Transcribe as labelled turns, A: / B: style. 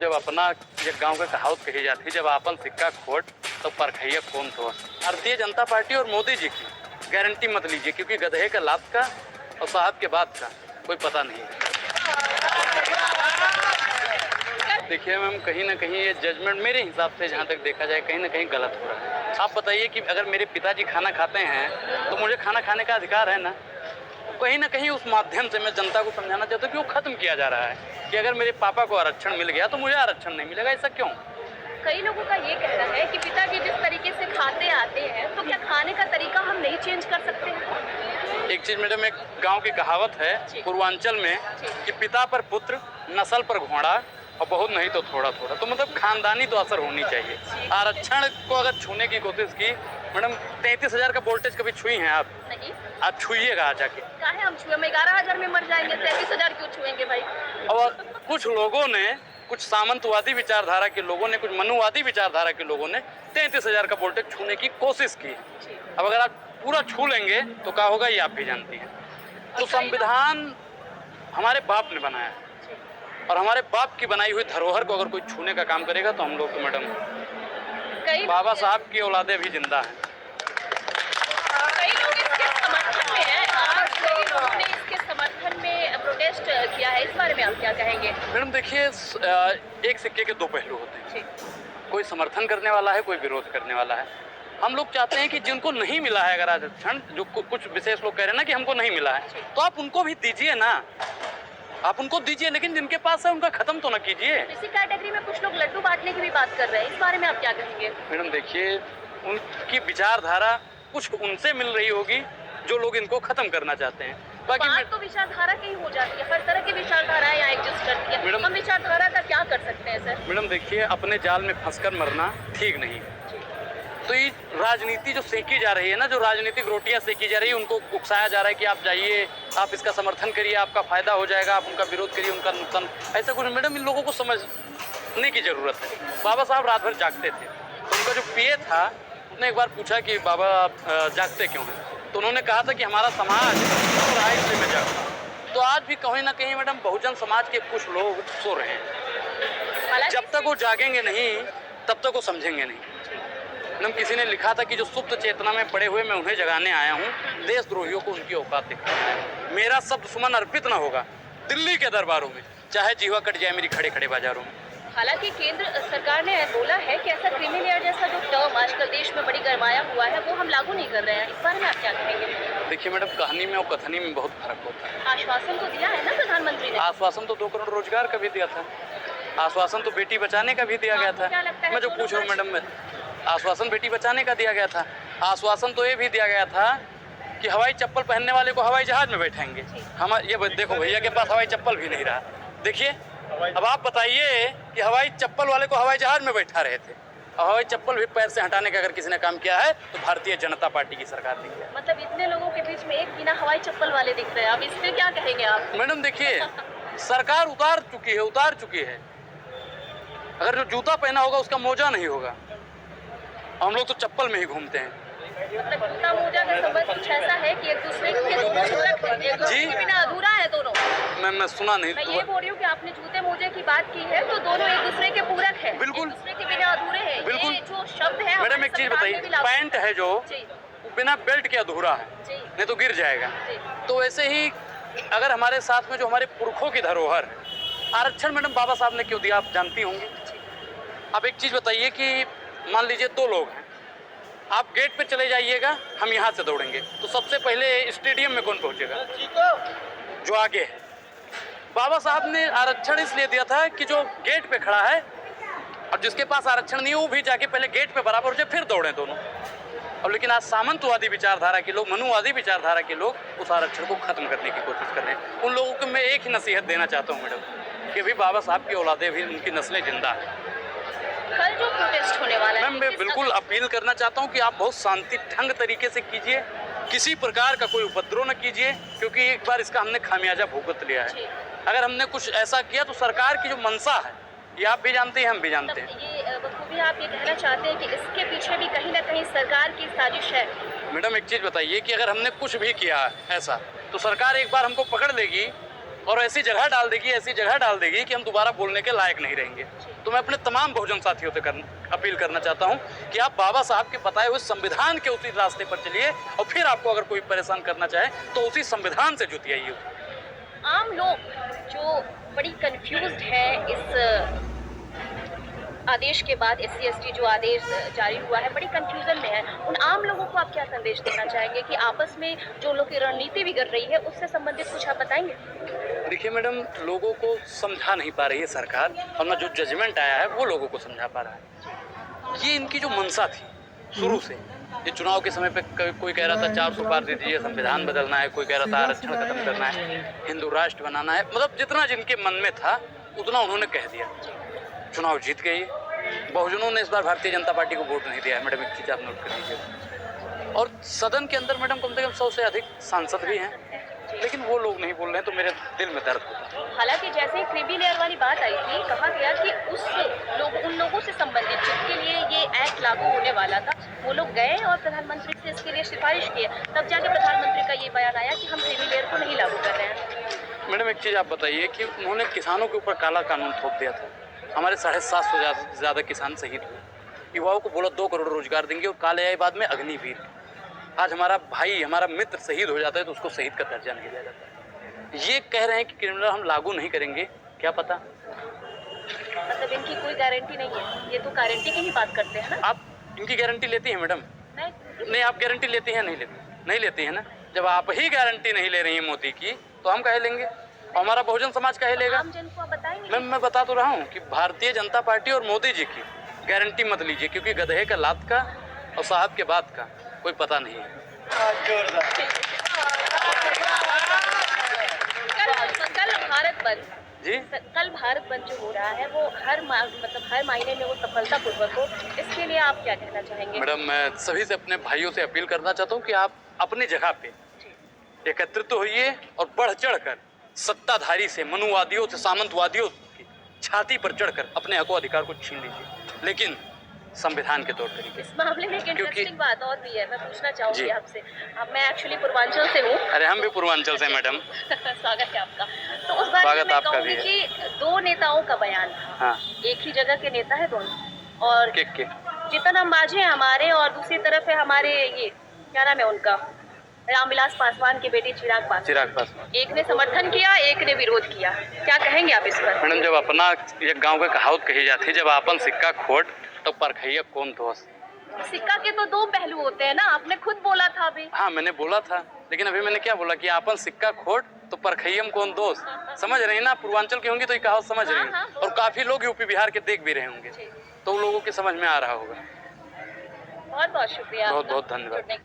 A: जब अपना ये गांव का कहावत कही जाती है, जब आपन सिक्का खोट तो परखैया कौन तो। भारतीय जनता पार्टी और मोदी जी की गारंटी मत लीजिए, क्योंकि गधे का लात का और साहब के बाद का कोई पता नहीं है। देखिए मैम, कहीं ना कहीं ये जजमेंट मेरे हिसाब से जहाँ तक देखा जाए कहीं ना कहीं गलत हो रहा है। आप बताइए कि अगर मेरे पिताजी खाना खाते हैं तो मुझे खाना खाने का अधिकार है ना। कहीं ना कहीं उस माध्यम से मैं जनता को समझाना चाहता हूँ कि वो खत्म किया जा रहा है कि अगर मेरे पापा को आरक्षण मिल गया तो मुझे आरक्षण नहीं मिलेगा। ऐसा क्यों?
B: कई लोगों का ये कहना है कि पिताजी जिस तरीके से खाते आते हैं तो क्या खाने का तरीका हम नहीं चेंज कर सकते हैं?
A: एक चीज मैडम, एक गांव की कहावत है पूर्वांचल में कि पिता पर पुत्र, नस्ल पर घोड़ा और बहुत नहीं तो थोड़ा थोड़ा। तो मतलब खानदानी तो असर होनी चाहिए। आरक्षण को अगर छूने की कोशिश की मैडम, 33,000 का वोल्टेज कभी छुई हैं आप?
B: नहीं।
A: आप छुइएगा आज जाके।
B: क्या है हम छुए? हम 11,000 में मर जाएंगे, 33,000 क्यों छुएंगे भाई?
A: और कुछ लोगों ने, कुछ सामंतवादी विचारधारा के लोगों ने, कुछ मनुवादी विचारधारा के लोगों ने 33,000 का वोल्टेज छूने की कोशिश की। अब अगर आप पूरा छू लेंगे तो क्या होगा ये आप भी जानती हैं। तो संविधान हमारे बाप ने बनाया है और हमारे बाप की बनाई हुई धरोहर को अगर कोई छूने का काम करेगा तो हम लोग तो मैडम बाबा साहब की औलादे भी जिंदा हैं।
B: कई लोग इसके समर्थन में हैं। आज कई लोगों ने इसके समर्थन में प्रोटेस्ट किया है, इस बारे में आप क्या कहेंगे?
A: मैडम देखिए, एक सिक्के के दो पहलू होते हैं। कोई समर्थन करने वाला है, कोई विरोध करने वाला है। हम लोग चाहते हैं कि जिनको नहीं मिला है अगर आरक्षण, जो कुछ विशेष लोग कह रहे हैं ना कि हमको नहीं मिला है, तो आप उनको भी दीजिए ना, आप उनको दीजिए, लेकिन जिनके पास है उनका खत्म तो ना कीजिए।
B: इसी कैटेगरी में कुछ लोग लड्डू बांटने की भी बात कर रहे हैं, इस बारे में आप क्या कहेंगे?
A: मैडम देखिए, उनकी विचारधारा कुछ उनसे मिल रही होगी जो लोग इनको खत्म करना चाहते हैं।
B: बात तो विचारधारा की ही हो जाती है, हर तरह की विचारधाराएं यहाँ एग्जिस्ट करती है। हम विचारधारा का क्या कर सकते हैं सर?
A: मैडम देखिए, अपने जाल में फंसकर मरना ठीक नहीं। तो ये राजनीति जो सेकी जा रही है ना, जो राजनीतिक रोटियां सेकी जा रही है, उनको उकसाया जा रहा है कि आप जाइए, आप इसका समर्थन करिए, आपका फायदा हो जाएगा, आप उनका विरोध करिए, उनका नुकसान। ऐसा कुछ मैडम, इन लोगों को समझने की जरूरत है। बाबा साहब रात भर जागते थे, तो उनका जो पीए था उसने एक बार पूछा कि बाबा आप जागते क्यों हैं? तो उन्होंने कहा था कि हमारा समाज सो रहा है इसलिए मैं जागता हूँ। तो आज भी कहीं ना कहीं मैडम बहुजन समाज के कुछ लोग सो रहे हैं। जब तक वो जागेंगे नहीं तब तक वो समझेंगे नहीं। मैडम किसी ने लिखा था कि जो सुप्त चेतना में पड़े हुए मैं उन्हें जगाने आया हूँ, देशद्रोहियों को उनकी औकात दिखाना है। मेरा शब्द सुमन अर्पित ना होगा दिल्ली के दरबारों में, चाहे जीवा कट जाए मेरी खड़े खड़े बाजारों में।
B: हालांकि केंद्र सरकार ने बोला है कि ऐसा क्रीमी लेयर जैसा जो टर्म आजकल देश में बड़ी गरमाया हुआ है वो हम लागू नहीं कर रहे हैं, इस बारे में आप क्या कहेंगे?
A: देखिए मैडम, कहानी में और कथनी में बहुत फर्क होता है।
B: आश्वासन तो दिया है ना प्रधानमंत्री ने?
A: आश्वासन तो 2 करोड़ रोजगार का भी दिया था, आश्वासन तो बेटी बचाने का भी दिया गया था। मैं जो पूछ रहा हूँ मैडम, आश्वासन बेटी बचाने का दिया गया था, आश्वासन तो ये भी दिया गया था कि हवाई चप्पल पहनने वाले को हवाई जहाज में बैठाएंगे। हम ये देखो, भैया के पास हवाई चप्पल भी नहीं रहा। देखिए, अब आप बताइए कि हवाई चप्पल वाले को हवाई जहाज में बैठा रहे थे, और हवाई चप्पल भी पैर से हटाने का अगर किसी ने काम किया है तो भारतीय जनता पार्टी की सरकार ने किया।
B: मतलब इतने लोगों के बीच में एक बिना हवाई चप्पल वाले दिख रहे हैं, अब इस पे क्या कहेंगे आप?
A: मैडम देखिए, सरकार उतार चुकी है। अगर जो जूता पहना होगा उसका मोजा नहीं होगा, हम लोग तो चप्पल में ही घूमते हैं।
B: मतलब जूता मोजा का संबंध कुछ ऐसा है कि एक दूसरे के बिना अधूरा है दोनों।
A: मैं सुना नहीं।
B: मैं ये बोल रही हूँ कि आपने जूते मोजे की बात की है तो दोनों एक दूसरे के पूरक है,
A: बिल्कुल,
B: एक दूसरे के बिना अधूरे हैं।
A: बिल्कुल।
B: ये जो शब्द है
A: मैडम एक चीज बताइए, पैंट है जो बिना बेल्ट के अधूरा है, नहीं तो गिर जाएगा। तो वैसे ही अगर हमारे साथ में जो हमारे पुरखों की धरोहर है, आरक्षण मैडम बाबा साहब ने क्यों दिया आप जानती होंगी। अब एक चीज बताइए कि मान लीजिए 2 लोग हैं, आप गेट पे चले जाइएगा, हम यहाँ से दौड़ेंगे, तो सबसे पहले स्टेडियम में कौन पहुंचेगा? जो आगे है। बाबा साहब ने आरक्षण इसलिए दिया था कि जो गेट पे खड़ा है और जिसके पास आरक्षण नहीं है वो भी जाके पहले गेट पे बराबर हो जाए, फिर दौड़े दोनों। अब लेकिन आज सामंतवादी विचारधारा के लोग, मनुवादी विचारधारा के लोग उस आरक्षण को खत्म करने की कोशिश कर रहे हैं। उन लोगों को मैं एक ही नसीहत देना चाहता हूँ मैडम कि अभी बाबा साहब की औलादे भी, उनकी नस्लें जिंदा है।
B: कल जो प्रोटेस्ट होने वाला है,
A: मैम मैं बिल्कुल अपील करना चाहता हूँ कि आप बहुत शांति ढंग तरीके से कीजिए, किसी प्रकार का कोई उपद्रव न कीजिए, क्योंकि एक बार इसका हमने खामियाजा भुगत लिया है। अगर हमने कुछ ऐसा किया तो सरकार की जो मंशा है ये आप भी जानते हैं, हम भी जानते हैं।
B: ये बखूबी आप ये कहना चाहते हैं कि इसके पीछे भी कहीं ना कहीं सरकार की साजिश है?
A: मैडम एक चीज़ बताइए कि अगर हमने कुछ भी किया ऐसा तो सरकार एक बार हमको पकड़ लेगी और ऐसी जगह डाल देगी कि हम दोबारा बोलने के लायक नहीं रहेंगे। तो मैं अपने तमाम बहुजन साथियों से अपील करना चाहता हूं कि आप बाबा साहब के बताए हुए संविधान के उसी रास्ते पर चलिए, और फिर आपको अगर कोई परेशान करना चाहे तो उसी संविधान से जुतियाइए।
B: आम लोग जो बड़ी कंफ्यूज्ड है इस आदेश के बाद, SC ST जो आदेश जारी हुआ है, बड़ी कंफ्यूजन में है, उन आम लोगों को आप क्या संदेश देना चाहेंगे कि आपस में जो लोग की रणनीति बिगड़ रही है उससे संबंधित कुछ आप बताएंगे?
A: देखिए मैडम, लोगों को समझा नहीं पा रही है सरकार, और ना जो जजमेंट आया है वो लोगों को समझा पा रहा है। ये इनकी जो मंशा थी शुरू से, ये चुनाव के समय पे कोई कह रहा था 400 पार दे दीजिए, संविधान बदलना है, कोई कह रहा था आरक्षण खत्म करना है, हिंदू राष्ट्र बनाना है, मतलब जितना जिनके मन में था उतना उन्होंने कह दिया। चुनाव जीत गई, बहुजनों ने इस बार भारतीय जनता पार्टी को वोट नहीं दिया है। मैडम एक चीज़ आप नोट कर लीजिए, और सदन के अंदर मैडम कम से कम 100 से अधिक सांसद भी हैं, लेकिन वो लोग नहीं बोल रहे हैं, तो मेरे दिल में दर्द होता है।
B: हालांकि जैसे ही क्रिमिलेयर वाली बात आई थी, कहा गया कि उन लोगों से संबंधित जिनके लिए ये एक्ट लागू होने वाला था, वो लोग गए और प्रधानमंत्री से इसके लिए सिफारिश की, तब जाके प्रधानमंत्री का ये बयान आया कि हम क्रिमिलेयर को नहीं लागू कर रहे हैं।
A: मैडम एक चीज़ आप बताइए कि उन्होंने किसानों के ऊपर काला कानून थोप दिया था, हमारे 750 से ज़्यादा किसान शहीद हुए, युवाओं को बोला 2 करोड़ रोजगार देंगे, और काले आई बाद में अग्निवीर। आज हमारा भाई, हमारा मित्र शहीद हो जाता है तो उसको शहीद का दर्जा नहीं दिया जाता। ये कह रहे हैं कि क्रिमिनल हम लागू नहीं करेंगे, क्या पता।
B: मतलब इनकी कोई गारंटी नहीं है, ये तो गारंटी की ही बात करते हैं ना।
A: आप इनकी गारंटी लेती हैं मैडम? नहीं, आप गारंटी लेती हैं? नहीं लेती हैं ना। जब आप ही गारंटी नहीं ले रही हैं मोदी की, तो हम कहे लेंगे, और हमारा बहुजन समाज कहे लेगा।
B: आम जन को बताएंगे।
A: मैं बता तो रहा हूँ कि भारतीय जनता पार्टी और मोदी जी की गारंटी मत लीजिए, क्योंकि गधे का लात का और साहब के बात का कोई पता नहीं है।
B: कल भारत बंद
A: जी,
B: कल भारत बंद जो हो रहा है वो हर महीने में वो सफलतापूर्वक हो, इसके लिए आप क्या कहना चाहेंगे?
A: मैडम मैं सभी से, अपने भाइयों से अपील करना चाहता हूँ कि आप अपनी जगह पे एकत्रित होइए और बढ़ चढ़कर सत्ताधारी से, मनुवादियों से, सामंतवादियों की छाती पर चढ़कर अपने हकों अधिकार को छीन लीजिए, लेकिन संविधान के तौर तरीके।
B: इस मामले में एक इंटरेस्टिंग बात और भी है, मैं पूछना चाहूंगी आपसे। अब मैं एक्चुअली पूर्वांचल से हूँ।
A: अरे हम भी पूर्वांचल से मैडम।
B: स्वागत है आपका। तो उस बारे में मैं कहूँगी कि 2 नेताओं का बयान था।
A: हाँ।
B: एक ही जगह के नेता है दोनों, और
A: के
B: जीतन अंबाजी है हमारे, और दूसरी तरफ है हमारे ये क्या नाम है उनका, रामविलास पासवान की बेटी चिराग पासवान। एक ने समर्थन किया, एक ने विरोध किया, क्या कहेंगे आप इस पर?
A: मैडम जब अपना एक गांव का कहावत कही जाती है, जब आपन सिक्का खोट तो परखैया कौन दोस्त।
B: सिक्का के तो 2 पहलू होते हैं ना, आपने खुद बोला था अभी।
A: हाँ मैंने बोला था, लेकिन अभी मैंने क्या बोला कि आपन सिक्का खोट तो परखैयम कौन दोस्त। समझ रही ना, पूर्वांचल की होंगी तो ये कहावत समझ रही हैं, और काफी लोग यूपी बिहार के देख भी रहे होंगे, तो उन लोगों के समझ में आ रहा होगा।
B: बहुत बहुत शुक्रिया,
A: बहुत बहुत धन्यवाद।